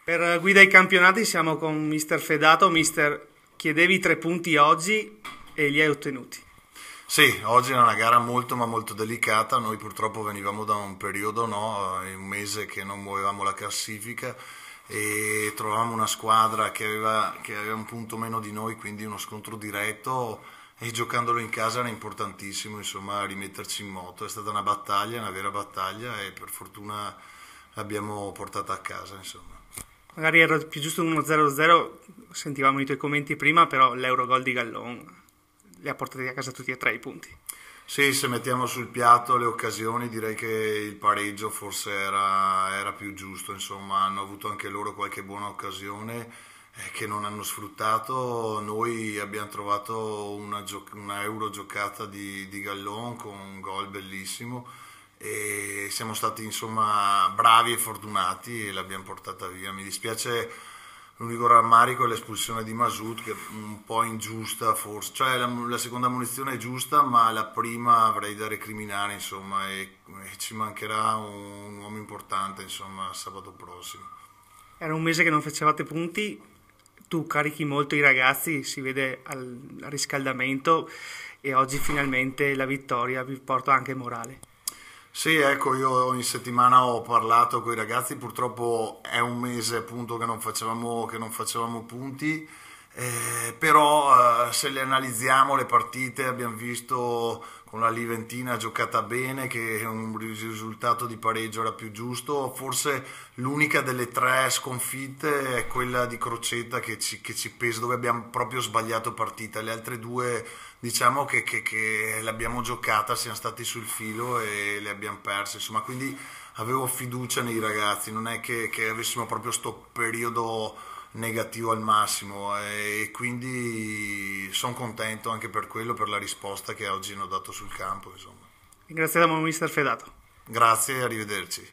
Per Guida ai Campionati siamo con Mister Fedato. Mister, chiedevi 3 punti oggi e li hai ottenuti. Sì, oggi è una gara molto ma molto delicata, noi purtroppo venivamo da un periodo, no, un mese che non muovevamo la classifica e trovavamo una squadra che aveva un punto meno di noi, quindi uno scontro diretto e giocandolo in casa era importantissimo, insomma, rimetterci in moto. È stata una vera battaglia e per fortuna l'abbiamo portata a casa, insomma. Magari era più giusto 1-0-0, sentivamo i tuoi commenti prima, però l'Eurogol di Gallon li ha portati a casa tutti e tre i punti. Sì, se mettiamo sul piatto le occasioni, direi che il pareggio forse era più giusto, insomma, hanno avuto anche loro qualche buona occasione che non hanno sfruttato. Noi abbiamo trovato una Euro giocata di Gallon con un gol bellissimo e siamo stati insomma bravi e fortunati e l'abbiamo portata via. Mi dispiace. L'unico rammarico è l'espulsione di Masud, che è un po' ingiusta forse, cioè la seconda munizione è giusta, ma la prima avrei da recriminare, insomma, e ci mancherà un uomo importante, insomma, sabato prossimo. Era un mese che non facevate punti, tu carichi molto i ragazzi, si vede al riscaldamento e oggi finalmente la vittoria vi porta anche morale. Sì, ecco, io in settimana ho parlato con i ragazzi, purtroppo è un mese appunto che non facevamo punti, però se le analizziamo le partite abbiamo visto con la Liventina giocata bene, che un risultato di pareggio era più giusto, forse l'unica delle tre sconfitte è quella di Crocetta che ci pesa, dove abbiamo proprio sbagliato partita, le altre due diciamo che l'abbiamo giocata, siamo stati sul filo e le abbiamo perse, insomma, quindi avevo fiducia nei ragazzi, non è che avessimo proprio sto periodo negativo al massimo e quindi sono contento anche per quello, per la risposta che oggi hanno dato sul campo, insomma. Ringraziamo Mister Fedato. Grazie e arrivederci.